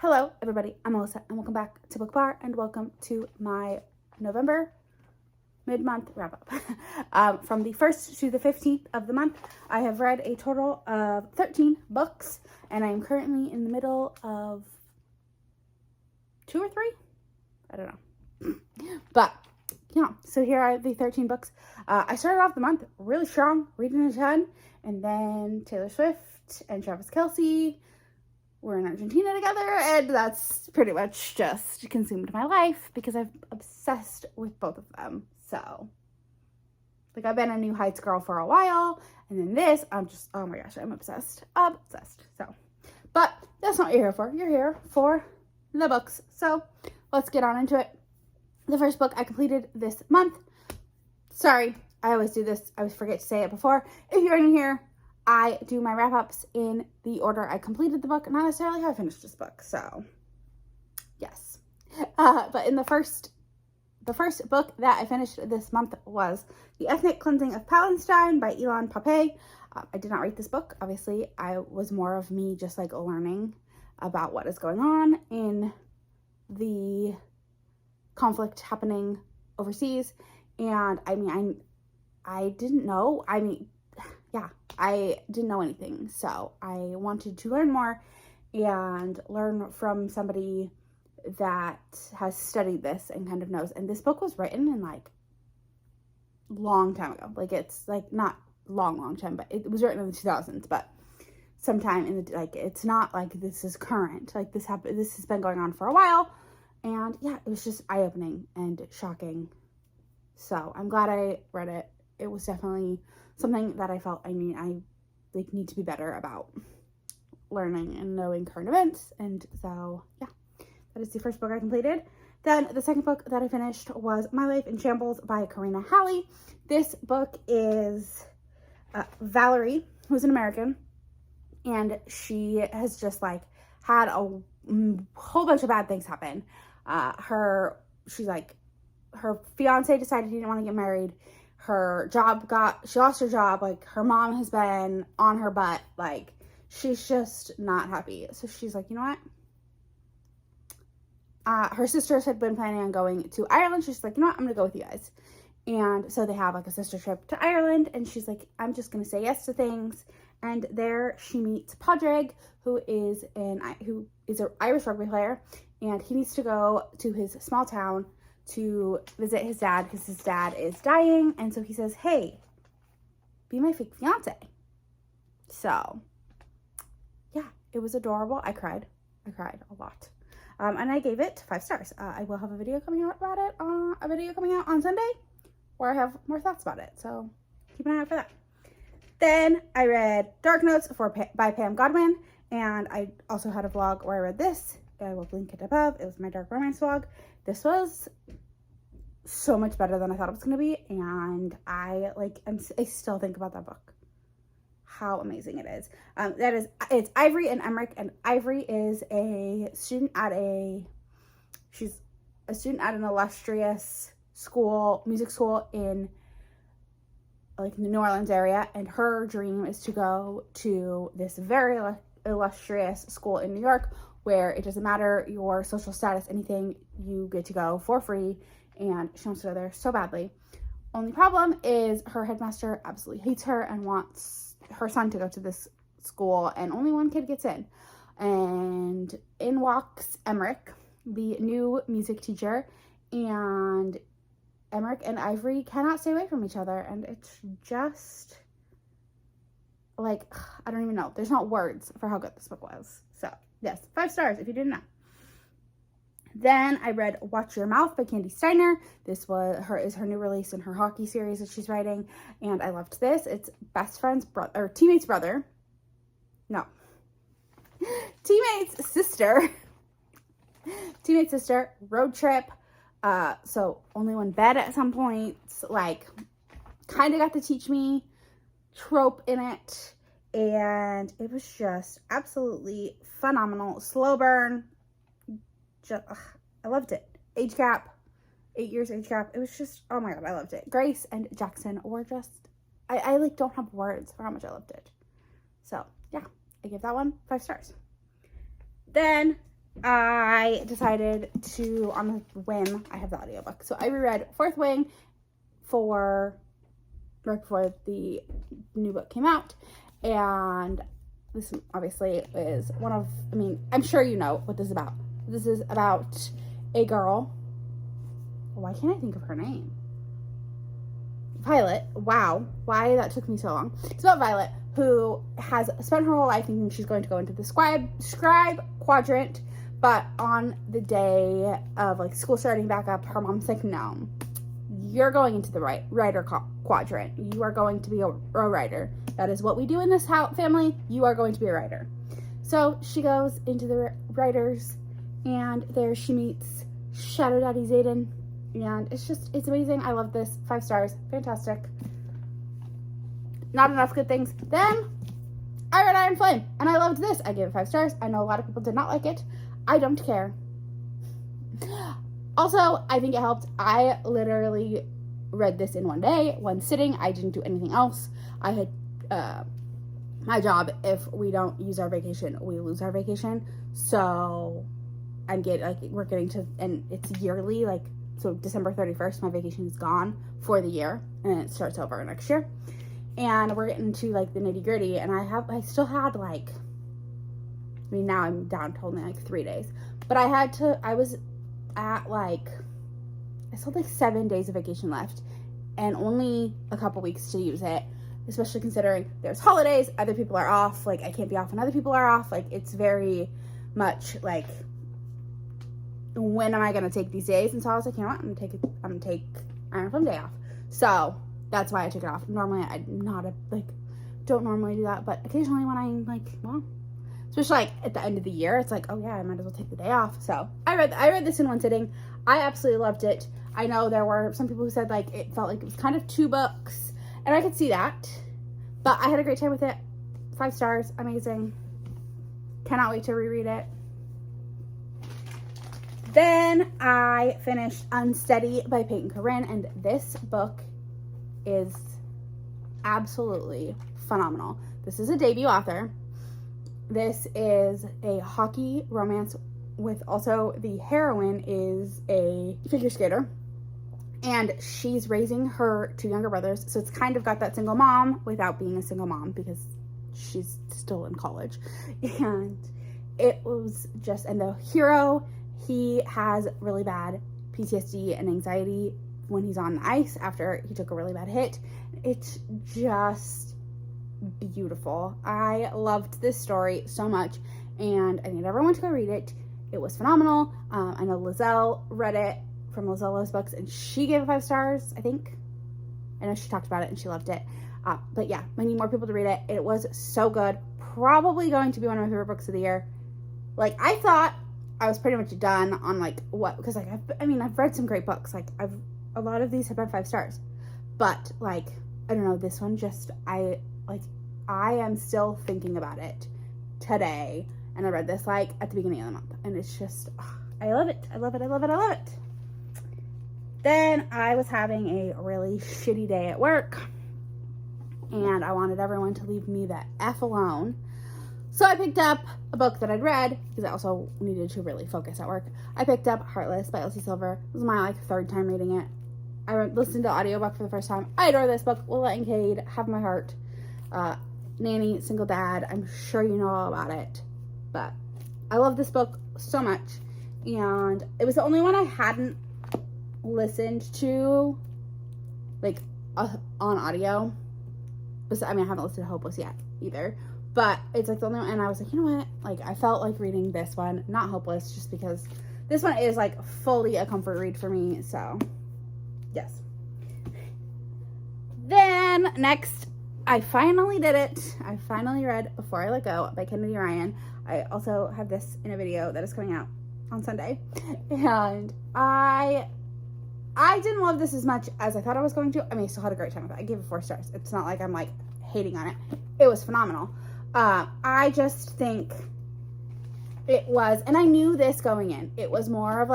Hello, everybody. I'm Melissa, and welcome back to Book Bar, and welcome to my November mid-month wrap-up. From the 1st to the 15th of the month, I have read a total of 13 books, and I am currently in the middle of 2 or 3? I don't know. But, yeah, so here are the 13 books. I started off the month really strong, reading a ton, and then Taylor Swift and Travis Kelce were in Argentina together, and that's pretty much just consumed my life because I've obsessed with both of them. So, like, I've been a New Heights girl for a while, and then this, I'm just, oh my gosh, I'm obsessed. So, but that's not what you're here for. You're here for the books. So, let's get on into it. The first book I completed this month. Sorry, I always do this. I always forget to say it before. If you're in here, I do my wrap-ups in the order I completed the book, not necessarily how I finished this book, so yes. But in the first book that I finished this month was The Ethnic Cleansing of Palestine by Ilan Pappe. I did not write this book, obviously. I was more of me just like learning about what is going on in the conflict happening overseas, and I didn't know, I didn't know anything, so I wanted to learn more and learn from somebody that has studied this and kind of knows. And this book was written in like long time ago. Like, it's like not long time, but it was written in the 2000s, but sometime in the, like, it's not like this is current. Like, this has been going on for a while, and yeah, it was just eye-opening and shocking. So I'm glad I read it. It was definitely something that I felt I need to be better about learning and knowing current events. And so, yeah, that is the first book I completed. Then the second book that I finished was My Life in Shambles by Karina Halle. This book is Valerie, who's an American, and she has just like had a whole bunch of bad things happen. Her fiance decided he didn't want to get married. She lost her job, like, her mom has been on her butt, like, she's just not happy. So she's like, you know what? Her sisters had been planning on going to Ireland. She's like, you know what? I'm gonna go with you guys. And so they have like a sister trip to Ireland, and she's like, I'm just gonna say yes to things. And there she meets Padraig, who is an Irish rugby player, and he needs to go to his small town to visit his dad because his dad is dying. And so he says, hey, be my fake fiance. So yeah, it was adorable. I cried a lot. And I gave it 5 stars. I will have a video coming out about it, on Sunday, where I have more thoughts about it. So keep an eye out for that. Then I read Dark Notes by Pam Godwin, and I also had a vlog where I read this. I will link it above. It was my dark romance vlog. This was so much better than I thought it was going to be, and I still think about that book. How amazing it is. It's Ivory and Emmerich, and Ivory is a student at an illustrious music school in like the New Orleans area, and her dream is to go to this very illustrious school in New York where it doesn't matter your social status, anything, you get to go for free, and she wants to go there so badly. Only problem is her headmaster absolutely hates her and wants her son to go to this school, and only one kid gets in. And in walks Emmerich, the new music teacher, and Emmerich and Ivory cannot stay away from each other, and it's just like, I don't even know. There's not words for how good this book was. So yes, 5 stars if you didn't know. Then I read Watch Your Mouth by Kandi Steiner. This is her new release in her hockey series that she's writing, and I loved this. It's teammate's brother. No. Teammate's sister. Teammate's sister, road trip. So only one bed at some points, like, kind of got to teach me trope in it, and it was just absolutely phenomenal. Slow burn. I loved it. 8 years age gap. It was just, oh my god, I loved it. Grace and Jackson were just, I like don't have words for how much I loved it. So yeah, I give that one 5 stars. Then I decided to, on a whim, I have the audiobook. So I reread Fourth Wing right before the new book came out. And this obviously is I'm sure you know what this is about. This is about a girl. Why can't I think of her name? Violet. Wow. Why that took me so long. It's about Violet, who has spent her whole life thinking she's going to go into the scribe quadrant, but on the day of like school starting back up, her mom's like, no, you're going into the writer quadrant. You are going to be a writer. That is what we do in this family. You are going to be a writer. So she goes into the writers, and there she meets Shadow Daddy Zayden, and it's amazing. I love this. 5 stars. Fantastic. Not enough good things. Then I read Iron Flame, and I loved this. I gave it 5 stars. I know a lot of people did not like it. I don't care. Also, I think it helped. I literally read this in one day, one sitting. I didn't do anything else. I had my job, if we don't use our vacation, we lose our vacation. So we're getting to, and it's yearly, so December 31st, my vacation is gone for the year, and it starts over next year. And we're getting to the nitty gritty, and I still had now I'm down to only 3 days, but I was at I still had 7 days of vacation left, and only a couple weeks to use it, especially considering there's holidays, other people are off, I can't be off when other people are off, it's very much when am I gonna take these days? And so I was like, you know what, I'm gonna take Iron Flame Day off. So that's why I took it off. Normally don't normally do that, but occasionally when I'm especially at the end of the year, it's oh yeah, I might as well take the day off. So I read this in one sitting. I absolutely loved it. I know there were some people who said it felt like it was kind of 2 books, and I could see that, but I had a great time with it. 5 stars, amazing. Cannot wait to reread it. Then I finished Unsteady by Peyton Corinne, and this book is absolutely phenomenal. This is a debut author. This is a hockey romance with also the heroine is a figure skater, and she's raising her 2 younger brothers. So it's kind of got that single mom without being a single mom because she's still in college. And it was just, and the hero, he has really bad PTSD and anxiety when he's on the ice after he took a really bad hit. It's just beautiful. I loved this story so much, and I need everyone to go read it. It was phenomenal. I know Lizelle read it from Lizelle's books, and she gave it 5 stars, I think. I know she talked about it and she loved it. But yeah, I need more people to read it. It was so good. Probably going to be one of my favorite books of the year. I thought I was pretty much done on because I've read some great books. A lot of these have been 5 stars, but I don't know, this one just, I am still thinking about it today, and I read this at the beginning of the month, and it's just, I love it. I love it. I love it. I love it. Then I was having a really shitty day at work, and I wanted everyone to leave me the F alone. So I picked up a book that I'd read, because I also needed to really focus at work. I picked up Heartless by Elsie. It was my 3rd time reading it. I listened to audiobook for the first time. I adore this book. Willa and Cade, Have My Heart. Nanny, Single Dad. I'm sure you know all about it. But I love this book so much. And it was the only one I hadn't listened to, on audio. I haven't listened to Hopeless yet either. But it's the only one, and I was you know what? I felt like reading this one, not Hopeless, just because this one is fully a comfort read for me. So, yes. Then next, I finally did it. I finally read Before I Let Go by Kandi Ryan. I also have this in a video that is coming out on Sunday, and I didn't love this as much as I thought I was going to. I still had a great time with it. I gave it 4 stars. It's not like I'm hating on it. It was phenomenal. I just think it was, and I knew this going in, it was more of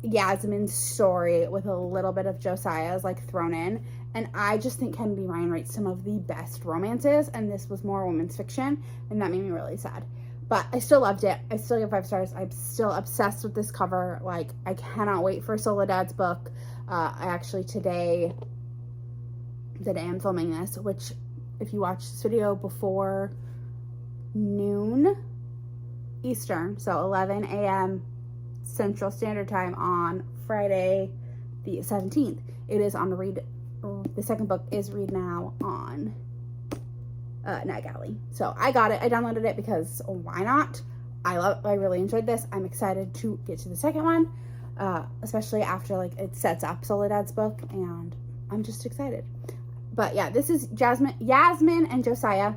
Yasmin's story with a little bit of Josiah's thrown in, and I just think Kandi Ryan writes some of the best romances, and this was more women's fiction, and that made me really sad. But I still loved it. I still give 5 stars. I'm still obsessed with this cover. Like, I cannot wait for Soledad's book. I actually today that I am filming this, which if you watch this video before noon Eastern, so 11 a.m. Central Standard Time on Friday the 17th, it is on read. The second book is read now on NetGalley. So I got it. I downloaded it because why not? I really enjoyed this. I'm excited to get to the second one, especially after like it sets up Soledad's book, and I'm just excited. But yeah, this is Yasmin and Josiah,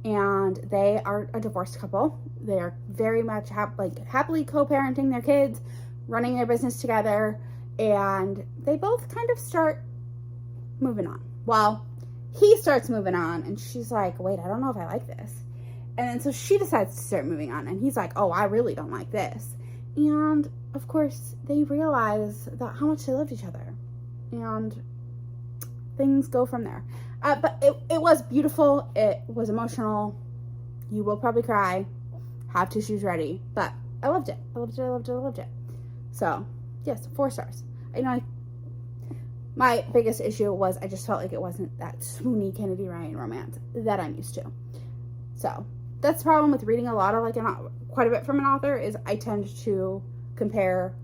and they are a divorced couple. They are very much happily co-parenting their kids, running their business together, and they both kind of start moving on. Well, he starts moving on, and she's like, wait, I don't know if I like this. And then so she decides to start moving on, and he's like, oh, I really don't like this. And of course, they realize that how much they loved each other, and things go from there. But it was beautiful. It was emotional. You will probably cry. Have tissues ready. But I loved it. I loved it. I loved it. I loved it. So yes, 4 stars. I know my biggest issue was I just felt like it wasn't that swoony Kennedy Ryan romance that I'm used to. So that's the problem with reading a lot of quite a bit from an author, is I tend to compare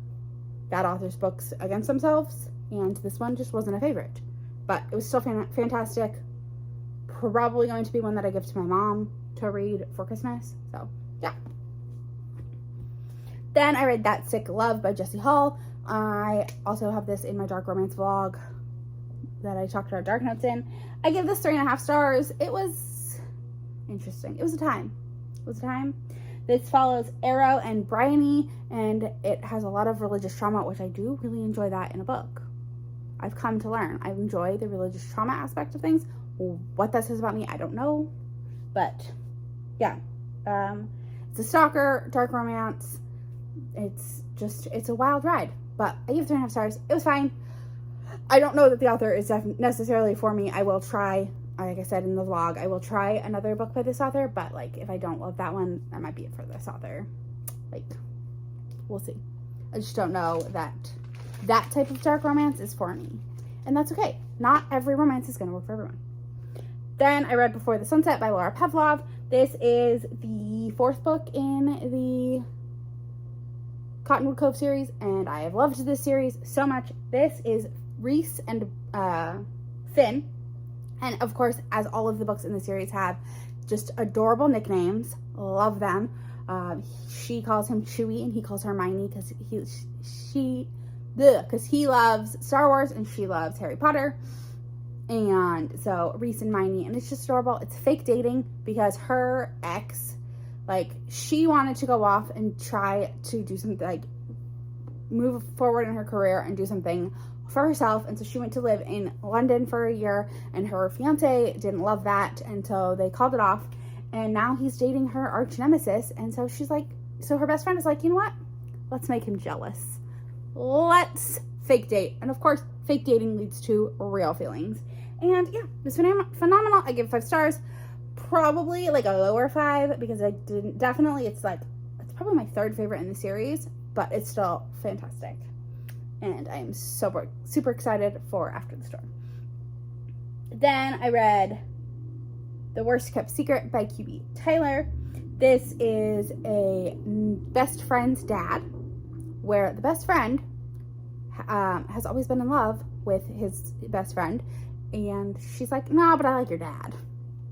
that author's books against themselves, and this one just wasn't a favorite. But it was still fantastic. Probably going to be one that I give to my mom to read for Christmas. So yeah. Then I read That Sick Love by Jessie Hall. I also have this in my dark romance vlog that I talked about dark notes in. I give this 3.5 stars. It was interesting. It was a time. It was a time. This follows Arrow and Bryony, and it has a lot of religious trauma, which I do really enjoy that in a book. I've come to learn. I enjoy the religious trauma aspect of things. What that says about me, I don't know. But yeah. It's a stalker, dark romance. It's a wild ride. But I give 3.5 stars. It was fine. I don't know that the author is necessarily for me. I will try, like I said in the vlog, I will try another book by this author. But like, if I don't love that one, that might be it for this author. Like, we'll see. I just don't know that type of dark romance is for me. And that's okay. Not every romance is going to work for everyone. Then I read Before the Sunset by Laura Pavlov. This is the 4th book in the Cottonwood Cove series, and I have loved this series so much. This is Reese and Finn. And of course, as all of the books in the series have, just adorable nicknames. Love them. She calls him Chewie, and he calls her Hermione because he loves Star Wars and she loves Harry Potter. And so Reese and Hermione, and it's just adorable. It's fake dating because her ex, like, she wanted to go off and try to do something, like, move forward in her career and do something for herself. And so she went to live in London for a year, and her fiance didn't love that, and so they called it off. And now he's dating her arch nemesis. And so she's like, so her best friend is like, you know what? Let's make him jealous. Let's fake date. And of course, fake dating leads to real feelings. And yeah, it was phenomenal. I give 5 stars. Probably like a lower 5 because I didn't, definitely it's probably my 3rd favorite in the series, but it's still fantastic. And I'm super excited for After the Storm. Then I read The Worst Kept Secret by QB Tyler. This is a best friend's dad, where the best friend has always been in love with his best friend, and she's like, no, but I like your dad.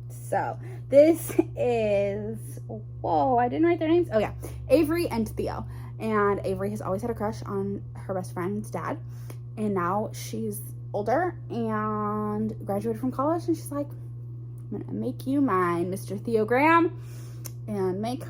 So this is, whoa, I didn't write their names. Oh yeah, Avery and Theo. And Avery has always had a crush on her best friend's dad, and now she's older and graduated from college, and she's like, I'm gonna make you mine, Mr. Theo Graham, and make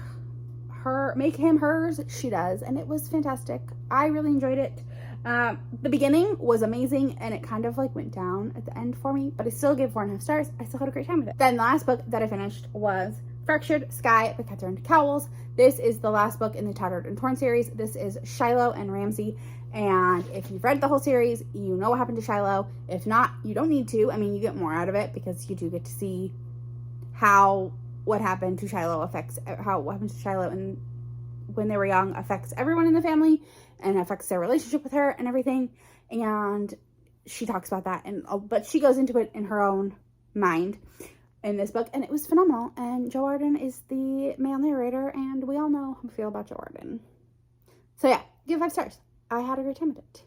him hers. She does, and it was fantastic. I really enjoyed it. The beginning was amazing, and it kind of like went down at the end for me, but I still gave 4.5 stars. I still had a great time with it. Then the last book that I finished was Fractured Sky by Catherine Cowles. This is the last book in the Tattered and Torn series. This is Shiloh and Ramsey, and if you've read the whole series, you know what happened to Shiloh. If not, you don't need to. I mean, you get more out of it because you do get to see how what happened to Shiloh affects, how what happened to Shiloh and when they were young affects everyone in the family and affects their relationship with her and everything. And she talks about that, but she goes into it in her own mind in this book, and it was phenomenal. And Joe Arden is the male narrator, and we all know how I feel about Joe Arden. So yeah, give 5 stars. I had a great time with it.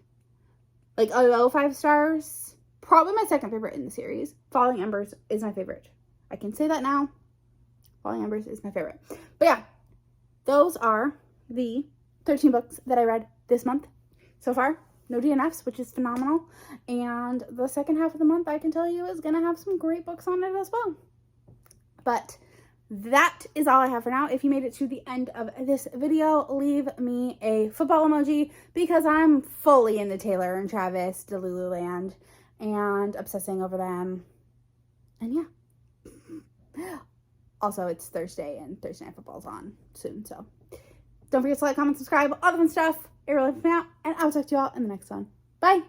Like a low 5 stars, probably my second favorite in the series. Falling Embers is my favorite. I can say that now. Falling Embers is my favorite. But yeah, those are the 13 books that I read this month so far. No DNFs, which is phenomenal. And the second half of the month, I can tell you, is going to have some great books on it as well. But that is all I have for now. If you made it to the end of this video, leave me a football emoji because I'm fully in the Taylor and Travis Delulu land and obsessing over them. And yeah. Also, it's Thursday and Thursday Night Football's on soon, so don't forget to like, comment, subscribe, all the fun stuff. It really helps me out, and I'll talk to you all in the next one. Bye!